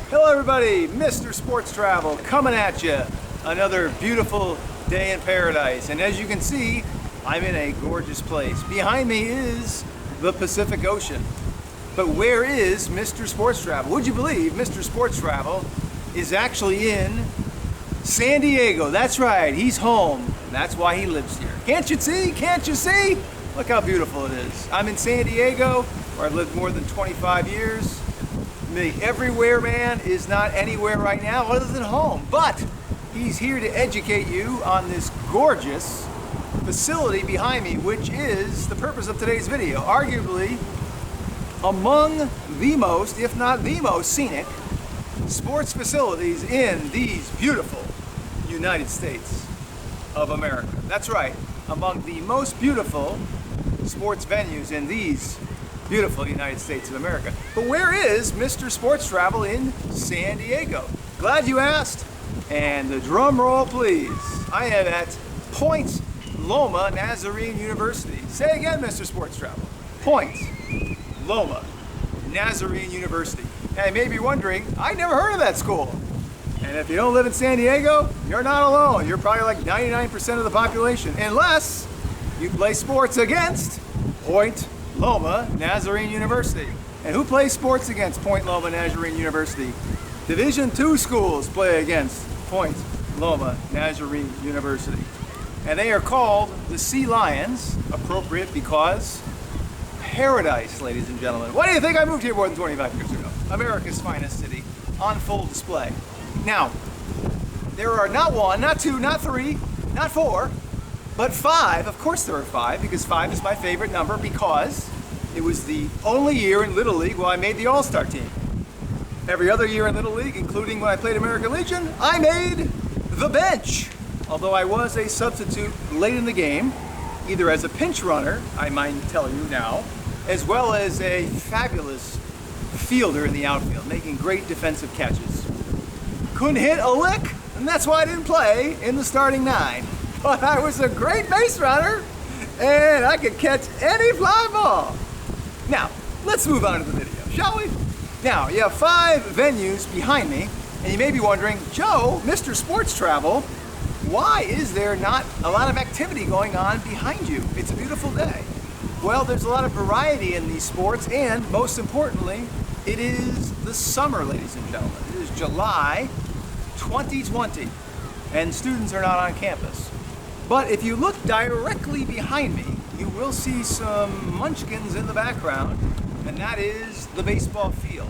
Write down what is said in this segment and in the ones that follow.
Hello everybody, Mr. Sports Travel coming at you. Another beautiful day in paradise. And as you can see, I'm in a gorgeous place. Behind me is the Pacific Ocean. But where is Mr. Sports Travel? Would you believe Mr. Sports Travel is actually in San Diego? That's right, he's home. And that's why he lives here. Can't you see? Can't you see? Look how beautiful it is. I'm in San Diego, where I've lived more than 25 years. The everywhere man is not anywhere right now other than home, but he's here to educate you on this gorgeous facility behind me, which is the purpose of today's video. Arguably among the most, if not the most scenic sports facilities in these beautiful United States of America. That's right, among the most beautiful sports venues in these beautiful United States of America. But where is Mr. Sports Travel in San Diego? Glad you asked. And the drum roll, please. I am at Point Loma Nazarene University. Say again, Mr. Sports Travel. Point Loma Nazarene University. And you may be wondering, I never heard of that school. And if you don't live in San Diego, you're not alone. You're probably like 99% of the population, unless you play sports against Point Loma Nazarene University. And who plays sports against Point Loma Nazarene University? Division II schools play against Point Loma Nazarene University. And they are called the Sea Lions, appropriate because paradise, ladies and gentlemen. Why do you think I moved here more than 25 years ago? America's finest city, on full display. Now, there are not one, not two, not three, not four, but five. Of course there are five, because five is my favorite number, because it was the only year in Little League where I made the All-Star team. Every other year in Little League, including when I played American Legion, I made the bench. Although I was a substitute late in the game, either as a pinch runner, I might tell you now, as well as a fabulous fielder in the outfield, making great defensive catches. Couldn't hit a lick, and that's why I didn't play in the starting nine. But I was a great base runner, and I could catch any fly ball. Now, let's move on to the video, shall we? Now, you have five venues behind me, and you may be wondering, Joe, Mr. Sports Travel, why is there not a lot of activity going on behind you? It's a beautiful day. Well, there's a lot of variety in these sports, and most importantly, it is the summer, ladies and gentlemen. It is July 2020, and students are not on campus. But if you look directly behind me, you will see some munchkins in the background, and that is the baseball field,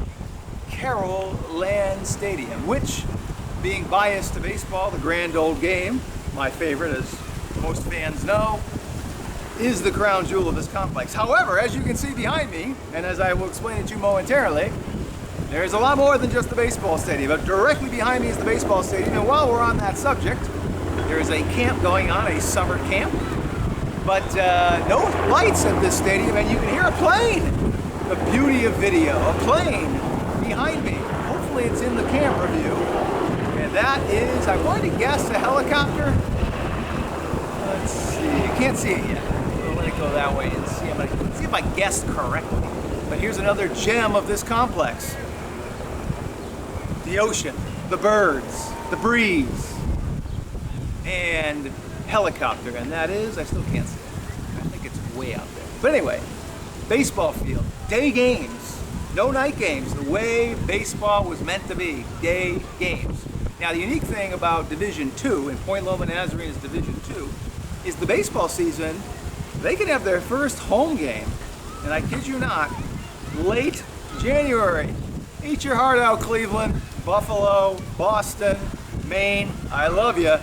Carroll Land Stadium, which, being biased to baseball, the grand old game, my favorite as most fans know, is the crown jewel of this complex. However, as you can see behind me, and as I will explain it to you momentarily, there's a lot more than just the baseball stadium. But directly behind me is the baseball stadium, and while we're on that subject, there is a camp going on, a summer camp, but no lights at this stadium, and you can hear a plane. The beauty of video, a plane behind me. Hopefully it's in the camera view, and that is, I'm going to guess, a helicopter. Let's see, you can't see it yet. We'll let it go that way and see if I guessed correctly. But here's another gem of this complex. The ocean, the birds, the breeze, and helicopter, and that is, I still can't see it. I think it's way out there. But anyway, baseball field, day games, no night games, the way baseball was meant to be, day games. Now the unique thing about Division II, and Point Loma Nazarene is Division II, is the baseball season, they can have their first home game, and I kid you not, late January. Eat your heart out, Cleveland, Buffalo, Boston, Maine, I love you.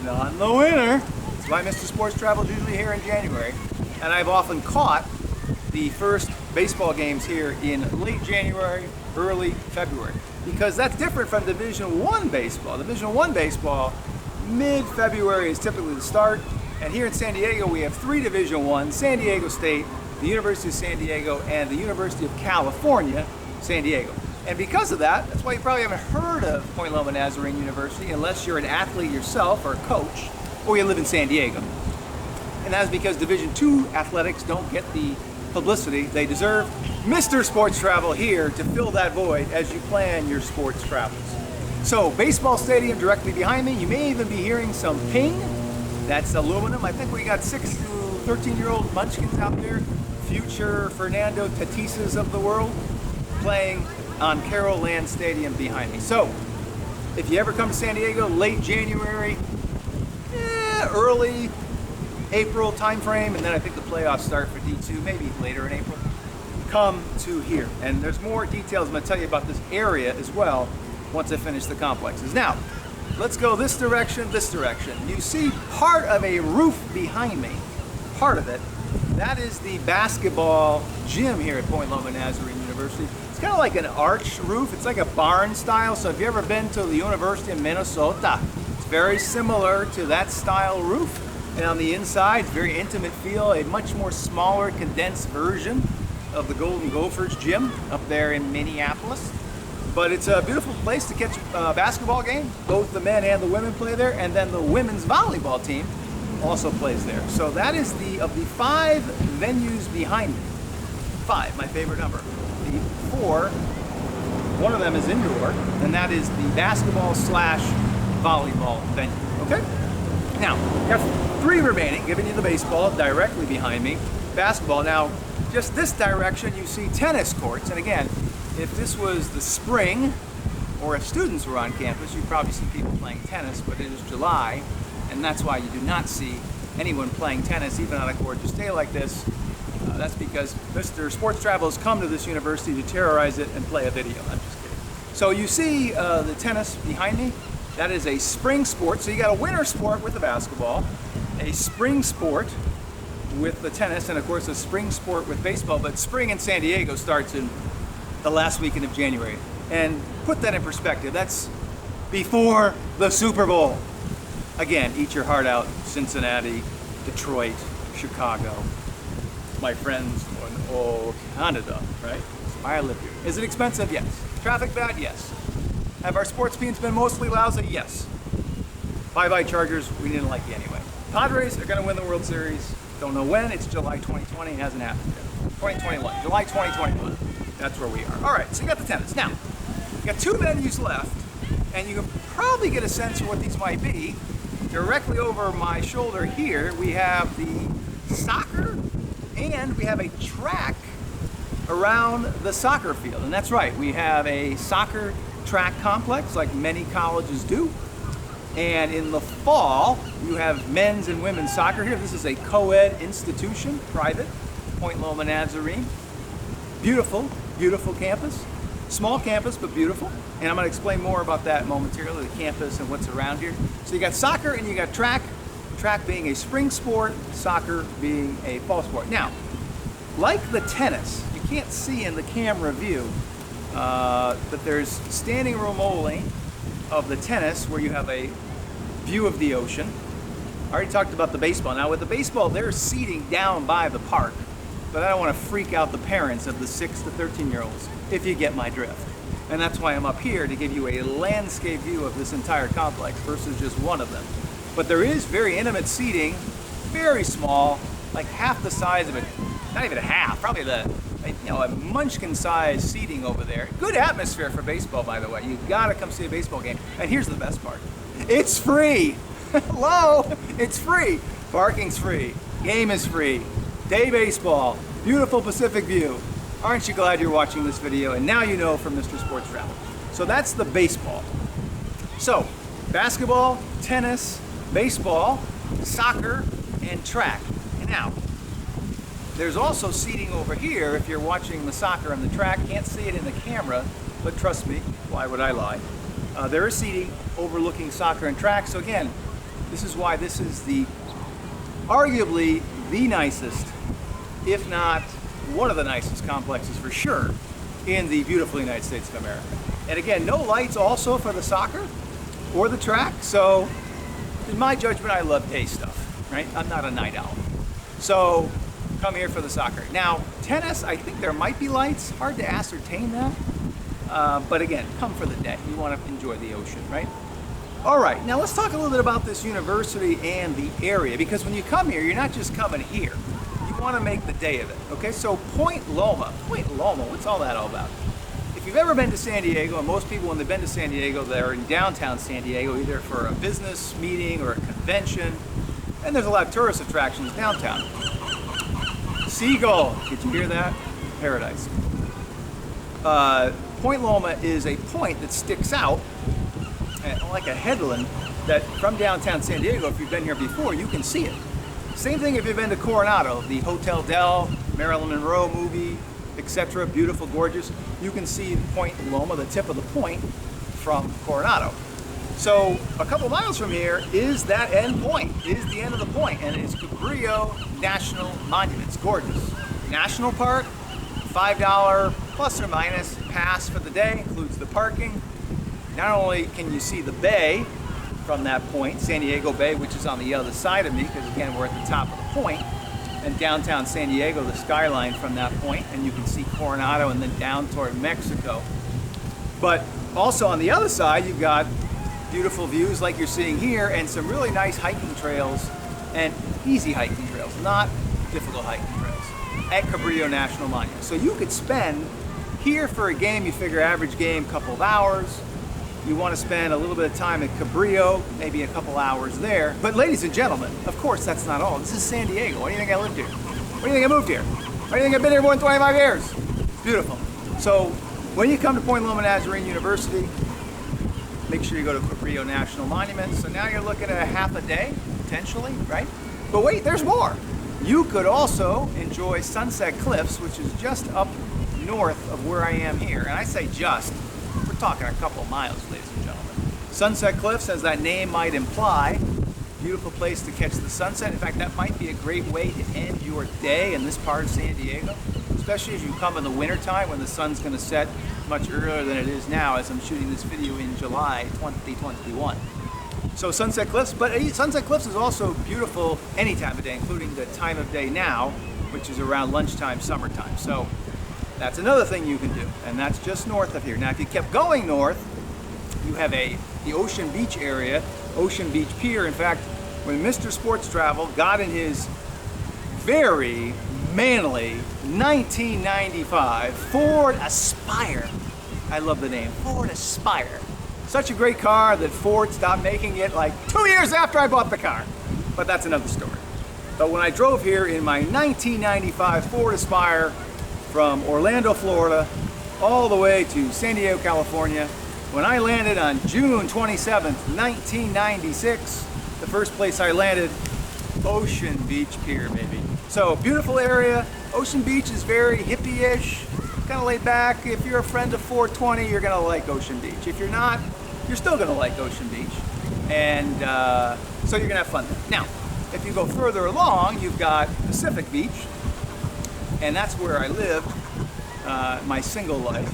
Not in the winter. That's why Mr. Sports Travel is usually here in January. And I've often caught the first baseball games here in late January, early February. Because that's different from Division I baseball. Division I baseball, mid-February is typically the start. And here in San Diego, we have three Division I, San Diego State, the University of San Diego, and the University of California, San Diego. And because of that, that's why you probably haven't heard of Point Loma Nazarene University unless you're an athlete yourself or a coach, or you live in San Diego. And that is because Division II athletics don't get the publicity they deserve. Mr. Sports Travel here to fill that void as you plan your sports travels. So, baseball stadium directly behind me. You may even be hearing some ping. That's aluminum. I think we got 6 to 13-year-old munchkins out there, future Fernando Tatis's of the world, playing on Carroll Land Stadium behind me. So, if you ever come to San Diego, late January, early April timeframe, and then I think the playoffs start for D2, maybe later in April, come to here. And there's more details I'm going to tell you about this area as well once I finish the complexes. Now, let's go this direction, this direction. You see part of a roof behind me, part of it. That is the basketball gym here at Point Loma Nazarene University. It's kind of like an arch roof. It's like a barn style. So if you've ever been to the University of Minnesota, it's very similar to that style roof. And on the inside, it's very intimate feel, a much more smaller, condensed version of the Golden Gophers gym up there in Minneapolis. But it's a beautiful place to catch a basketball game. Both the men and the women play there, and then the women's volleyball team also plays there. So that is of the 5 venues behind me. 5, my favorite number. The 4, one of them is indoor, and that is the basketball / volleyball venue. Okay? Now, we have 3 remaining, giving you the baseball directly behind me. Basketball. Now, just this direction, you see tennis courts, and again, if this was the spring, or if students were on campus, you'd probably see people playing tennis, but it is July, and that's why you do not see anyone playing tennis, even on a gorgeous day like this. That's because Mr. Sports Travel has come to this university to terrorize it and play a video. I'm just kidding. So you see the tennis behind me. That is a spring sport. So you got a winter sport with the basketball, a spring sport with the tennis, and of course a spring sport with baseball. But spring in San Diego starts in the last weekend of January. And put that in perspective, that's before the Super Bowl. Again, eat your heart out, Cincinnati, Detroit, Chicago, my friends in Canada, right? I live here. Is it expensive? Yes. Traffic bad? Yes. Have our sports teams been mostly lousy? Yes. Bye-bye Chargers, we didn't like you anyway. Padres are gonna win the World Series. Don't know when, it's July 2020, it hasn't happened yet. 2021, July 2021. That's where we are. All right, so you got the tennis. Now, you got 2 venues left, and you can probably get a sense of what these might be. Directly over my shoulder here, we have the soccer, and we have a track around the soccer field. And that's right, we have a soccer track complex like many colleges do. And in the fall, you have men's and women's soccer here. This is a co-ed institution, private, Point Loma Nazarene. Beautiful, beautiful campus. Small campus, but beautiful. And I'm going to explain more about that momentarily, the campus and what's around here. So you got soccer and you got track. Track being a spring sport, soccer being a fall sport. Now, like the tennis, you can't see in the camera view, but there's standing room only of the tennis where you have a view of the ocean. I already talked about the baseball. Now with the baseball, they're seating down by the park, but I don't want to freak out the parents of the 6 to 13-year-olds, if you get my drift. And that's why I'm up here to give you a landscape view of this entire complex versus just one of them. But there is very intimate seating, very small, like half the size of it, not even a half, probably a munchkin-sized seating over there. Good atmosphere for baseball, by the way. You gotta come see a baseball game. And here's the best part. It's free. Hello, it's free. Parking's free. Game is free. Day baseball. Beautiful Pacific view. Aren't you glad you're watching this video? And now you know from Mr. Sports Travel. So that's the baseball. So, basketball, tennis, baseball, soccer, and track. And now, there's also seating over here if you're watching the soccer and the track. Can't see it in the camera, but trust me, why would I lie? There is seating overlooking soccer and track. So again, this is why this is arguably the nicest, if not one of the nicest complexes for sure in the beautiful United States of America. And again, no lights also for the soccer or the track. So in my judgment, I love day stuff, right? I'm not a night owl. So come here for the soccer. Now, tennis, I think there might be lights. Hard to ascertain that. But again, come for the day. You want to enjoy the ocean, right? All right, now let's talk a little bit about this university and the area, because when you come here, you're not just coming here. You want to make the day of it. Okay, so Point Loma, what's all that all about? If you've ever been to San Diego, and most people when they've been to San Diego, they're in downtown San Diego, either for a business meeting or a convention, and there's a lot of tourist attractions downtown. Seagull, did you hear that? Paradise. Point Loma is a point that sticks out like a headland that from downtown San Diego, if you've been here before, you can see it. Same thing if you've been to Coronado, the Hotel Del, Marilyn Monroe movie, etc. Beautiful, gorgeous. You can see Point Loma, the tip of the point, from Coronado. So a couple miles from here is that end point, is the end of the point, and it's Cabrillo National Monument. It's gorgeous. National Park, $5 plus or minus pass for the day, includes the parking. Not only can you see the bay from that point, San Diego Bay, which is on the other side of me, because again, we're at the top of the point, and downtown San Diego, the skyline from that point, and you can see Coronado and then down toward Mexico. But also on the other side, you've got beautiful views like you're seeing here, and some really nice hiking trails, and easy hiking trails, not difficult hiking trails, at Cabrillo National Monument. So you could spend here for a game, you figure average game, couple of hours. You want to spend a little bit of time at Cabrillo, maybe a couple hours there. But ladies and gentlemen, of course that's not all. This is San Diego. Why do you think I lived here? Why do you think I moved here? Why do you think I've been here more than 25 years? It's beautiful. So when you come to Point Loma Nazarene University, make sure you go to Cabrillo National Monument. So now you're looking at a half a day, potentially, right? But wait, there's more. You could also enjoy Sunset Cliffs, which is just up north of where I am here. And I say just, we're talking a couple miles, ladies and gentlemen. Sunset Cliffs, as that name might imply, beautiful place to catch the sunset. In fact, that might be a great way to end your day in this part of San Diego, especially as you come in the wintertime when the sun's going to set much earlier than it is now, as I'm shooting this video in July 2021. So Sunset Cliffs, but Sunset Cliffs is also beautiful any time of day, including the time of day now, which is around lunchtime, summertime. So that's another thing you can do, and that's just north of here. Now, if you kept going north, you have the Ocean Beach area, Ocean Beach Pier. In fact, when Mr. Sports Travel got in his very manly 1995 Ford Aspire, I love the name, Ford Aspire. Such a great car that Ford stopped making it like 2 years after I bought the car. But that's another story. But when I drove here in my 1995 Ford Aspire from Orlando, Florida, all the way to San Diego, California, when I landed on June 27th, 1996, the first place I landed, Ocean Beach Pier, baby. So beautiful area. Ocean Beach is very hippie-ish, kind of laid back. If you're a friend of 420, you're gonna like Ocean Beach. If you're not, you're still gonna like Ocean Beach. And so you're gonna have fun there. Now, if you go further along, you've got Pacific Beach, and that's where I lived my single life.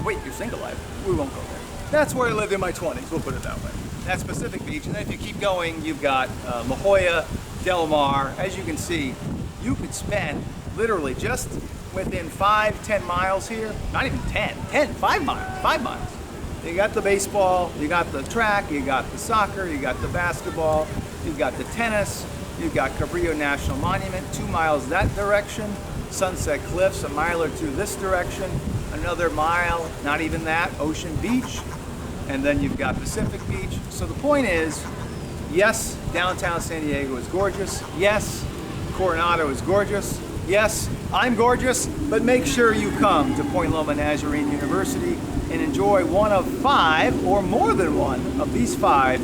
Wait, your single life? We won't go there. That's where I lived in my 20s, we'll put it that way. That's Pacific Beach, and then if you keep going, you've got La Jolla, Del Mar. As you can see, you could spend literally just within 5-10 miles here, not even 5 miles. You got the baseball, you got the track, you got the soccer, you got the basketball, you've got the tennis, you've got Cabrillo National Monument, 2 miles that direction, Sunset Cliffs, a mile or two this direction, another mile, not even that, Ocean Beach, and then you've got Pacific Beach. So the point is, yes, downtown San Diego is gorgeous. Yes, Coronado is gorgeous. Yes, I'm gorgeous, but make sure you come to Point Loma Nazarene University and enjoy one of 5 or more than one of these 5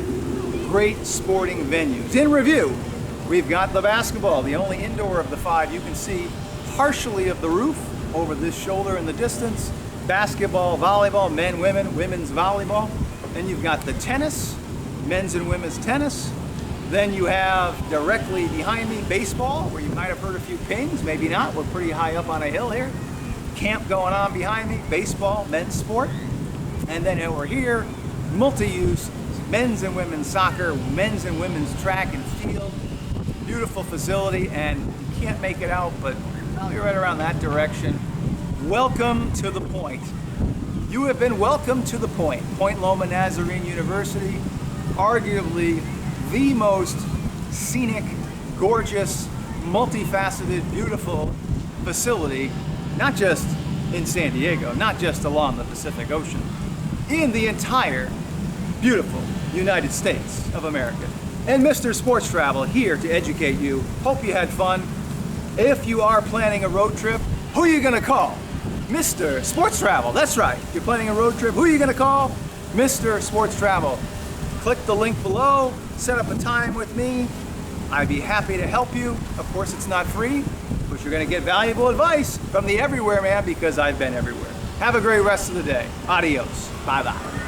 great sporting venues. In review, we've got the basketball, the only indoor of the 5 you can see partially of the roof over this shoulder in the distance. Basketball, volleyball, men, women, women's volleyball. Then you've got the tennis, men's and women's tennis. Then you have directly behind me baseball, where you might have heard a few pings, maybe not. We're pretty high up on a hill here. Camp going on behind me, baseball, men's sport. And then over here, multi-use, men's and women's soccer, men's and women's track and field. Beautiful facility, and you can't make it out, but you're right around that direction. Welcome to the Point. You have been welcomed to the Point. Point Loma Nazarene University, arguably the most scenic, gorgeous, multifaceted, beautiful facility, not just in San Diego, not just along the Pacific Ocean, in the entire beautiful United States of America. And Mr. Sports Travel here to educate you. Hope you had fun. If you are planning a road trip, who are you gonna call? Mr. Sports Travel, that's right. If you're planning a road trip, who are you gonna call? Mr. Sports Travel. Click the link below, set up a time with me. I'd be happy to help you. Of course, it's not free, but you're gonna get valuable advice from the everywhere man because I've been everywhere. Have a great rest of the day. Adios. Bye-bye.